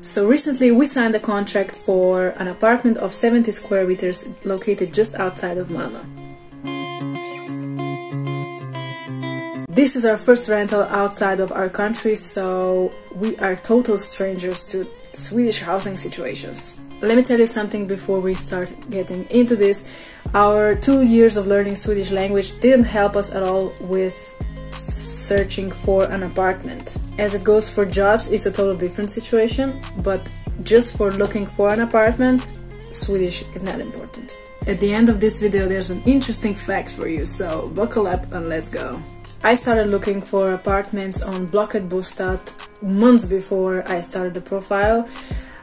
So recently we signed a contract for an apartment of 70 square meters located just outside of Malmö. This is our first rental outside of our country, so we are total strangers to Swedish housing situations. Let me tell you something before we start getting into this. Our 2 years of learning Swedish language didn't help us at all with searching for an apartment. As it goes for jobs, it's a total different situation, but just for looking for an apartment, Swedish is not important. At the end of this video there's an interesting fact for you, so buckle up and let's go. I started looking for apartments on Blocket Bostad months before I started the profile.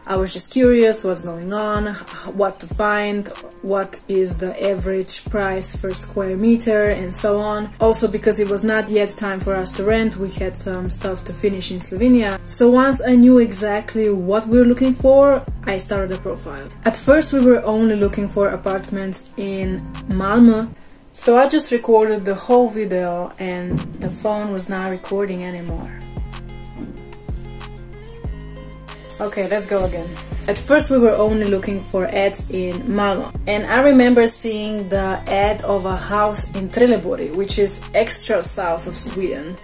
I was just curious what's going on, what to find, what is the average price per square meter and so on. Also because it was not yet time for us to rent, we had some stuff to finish in Slovenia. So once I knew exactly what we were looking for, I started the profile. At first we were only looking for apartments in Malmö. So I just recorded the whole video and the phone was not recording anymore. Okay, let's go again. At first we were only looking for ads in Malmö, and I remember seeing the ad of a house in Trelleborg, which is extra south of Sweden,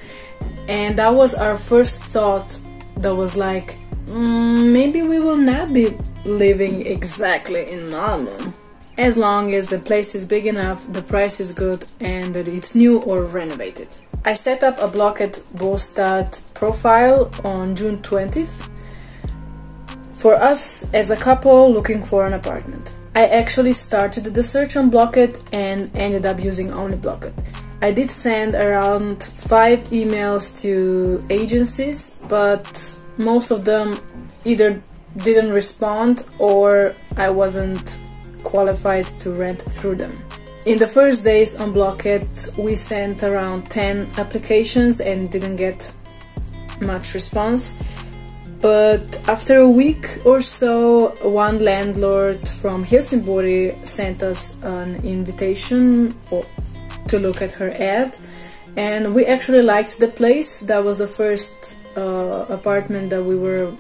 and that was our first thought. That was like, maybe we will not be living exactly in Malmö, as long as the place is big enough, the price is good, and that it's new or renovated. I set up a Blocket Bostad profile on June 20th. For us as a couple looking for an apartment. I actually started the search on Blocket and ended up using only Blocket. I did send around 5 emails to agencies, but most of them either didn't respond or I wasn't qualified to rent through them. In the first days on Blocket we sent around 10 applications and didn't get much response. But after a week or so, one landlord from Helsingborg sent us an invitation to look at her ad, and we actually liked the place. That was the first apartment that we were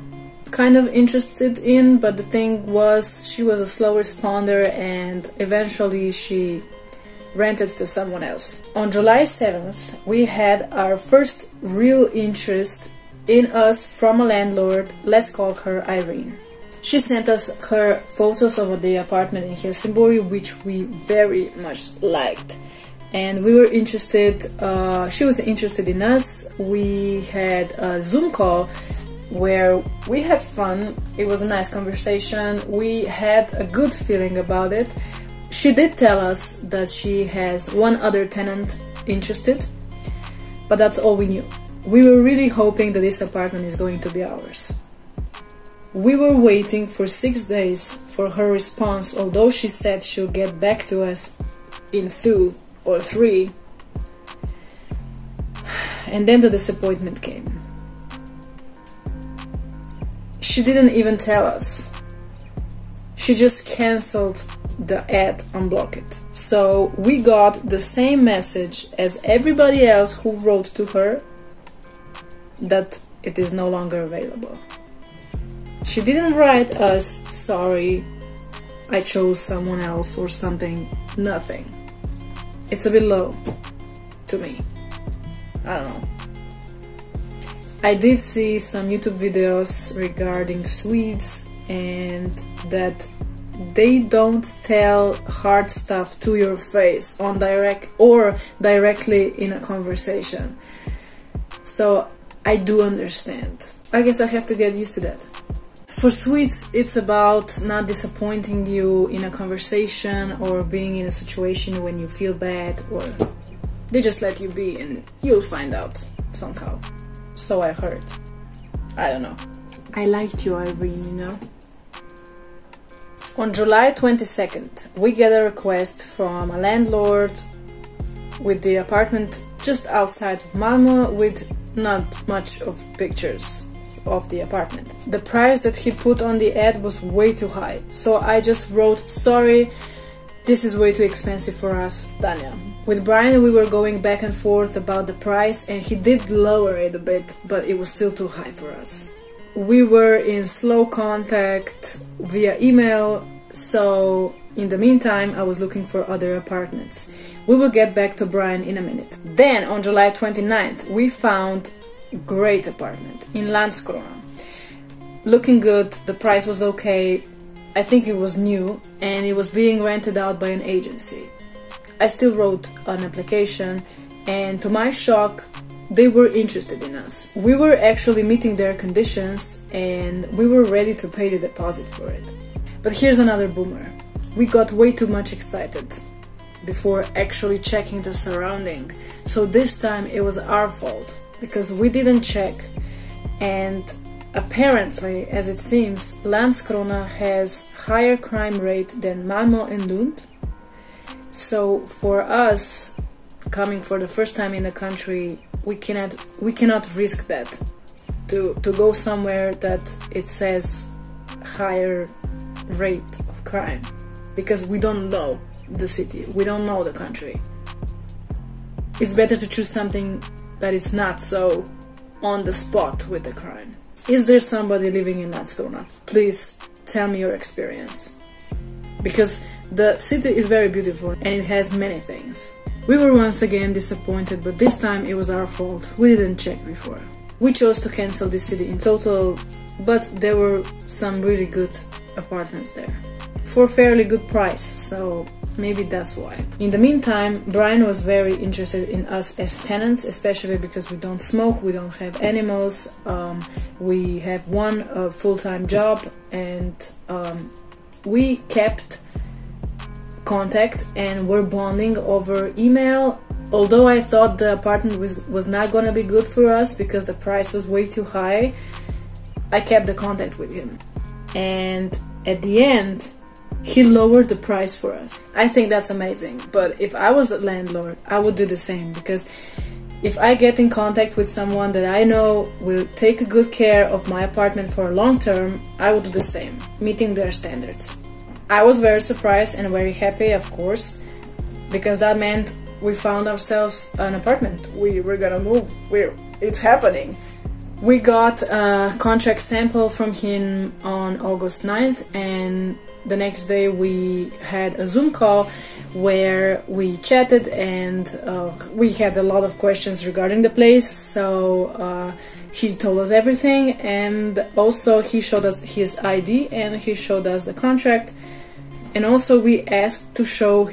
kind of interested in, but the thing was she was a slow responder and eventually she rented to someone else. On July 7th, we had our first real interest in us from a landlord. Let's call her Irene. She sent us her photos of the apartment in Helsingborg, which we very much liked, and we were interested. She was interested in us. We had a Zoom call where we had fun. It was a nice conversation. We had a good feeling about it. She did tell us that she has one other tenant interested, but that's all we knew. We were really hoping that this apartment is going to be ours. We were waiting for 6 days for her response, although she said she'll get back to us in 2 or 3. And then the disappointment came. She didn't even tell us. She just cancelled the ad on Blocket. So we got the same message as everybody else who wrote to her, that it is no longer available. She didn't write us, sorry, I chose someone else or something, nothing. It's a bit low to me. I don't know. I did see some YouTube videos regarding Swedes and that they don't tell hard stuff to your face on direct or directly in a conversation. So I do understand. I guess I have to get used to that. For Swedes, it's about not disappointing you in a conversation or being in a situation when you feel bad, or they just let you be and you'll find out somehow. So I heard. I don't know. I liked you, Irene, you know? On July 22nd, we get a request from a landlord with the apartment just outside of Malmö with not much of pictures of the apartment. The price that he put on the ad was way too high, so I just wrote, sorry, this is way too expensive for us, Tanya. With Brian we were going back and forth about the price and he did lower it a bit, but it was still too high for us. we were in slow contact via email, so in the meantime I was looking for other apartments. We will get back to Brian in a minute. Then on July 29th we found a great apartment in Landskrona. Looking good, the price was okay, I think it was new, and it was being rented out by an agency. I still wrote an application, and to my shock, they were interested in us. We were actually meeting their conditions, and we were ready to pay the deposit for it. But here's another boomer. We got way too much excited before actually checking the surrounding. So this time it was our fault, because we didn't check, and apparently, as it seems, Landskrona has higher crime rate than Malmö and Lund. So for us, coming for the first time in the country, we cannot risk that to go somewhere that it says higher rate of crime, because we don't know the city, we don't know the country. It's better to choose something that is not so on the spot with the crime. Is there somebody living in Landskrona? Please tell me your experience, because the city is very beautiful and it has many things. We were once again disappointed, but this time it was our fault. We didn't check before. We chose to cancel this city in total, but there were some really good apartments there for fairly good price, so maybe that's why. In the meantime, Brian was very interested in us as tenants, especially because we don't smoke, we don't have animals, we have one full-time job, and we kept contact and were bonding over email. Although I thought the apartment was not gonna be good for us because the price was way too high, I kept the contact with him, and at the end he lowered the price for us. I think that's amazing, but if I was a landlord, I would do the same, because if I get in contact with someone that I know will take good care of my apartment for a long term, I would do the same, meeting their standards. I was very surprised and very happy, of course, because that meant we found ourselves an apartment. We were gonna move. It's happening. We got a contract sample from him on August 9th, and the next day we had a Zoom call where we chatted, and we had a lot of questions regarding the place, so he told us everything, and also he showed us his ID and he showed us the contract, and also we asked to show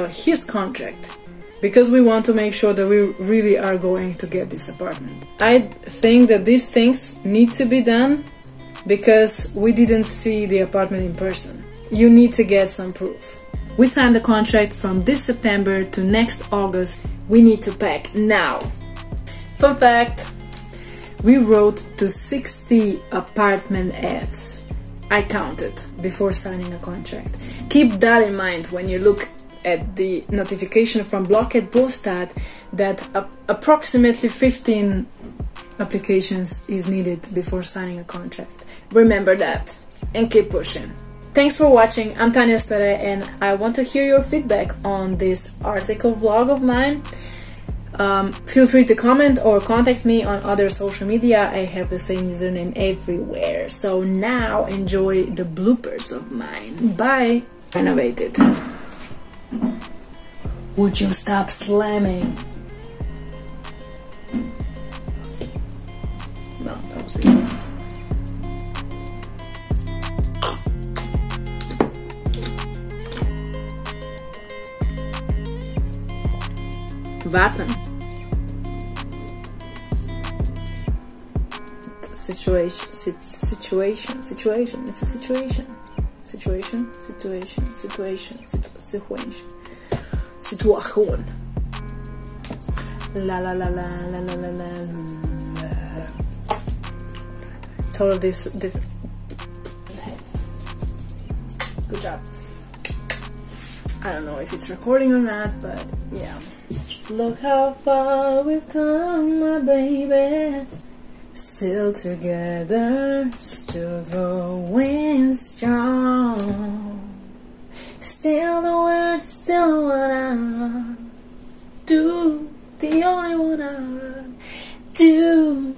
his contract, because we want to make sure that we really are going to get this apartment. I think that these things need to be done because we didn't see the apartment in person. You need to get some proof. We signed the contract from this September to next August. We need to pack now. Fun fact, we wrote to 60 apartment ads. I counted before signing a contract. Keep that in mind when you look at the notification from Blocket Bostad that approximately 15 applications is needed before signing a contract. Remember that and keep pushing. Thanks for watching. I'm Tanya Stare, and I want to hear your feedback on this article vlog of mine. Feel free to comment or contact me on other social media. I have the same username everywhere. So now enjoy the bloopers of mine. Bye! Renovated. Would you stop slamming? No, that was the Vatten. Situation. It's a situation. Situation. La la la la la la la la. Total different. Good job. I don't know if it's recording or not, but yeah. Look how far we've come, my baby. Still together, still going strong. Still the one I run. Do the only one I run. Do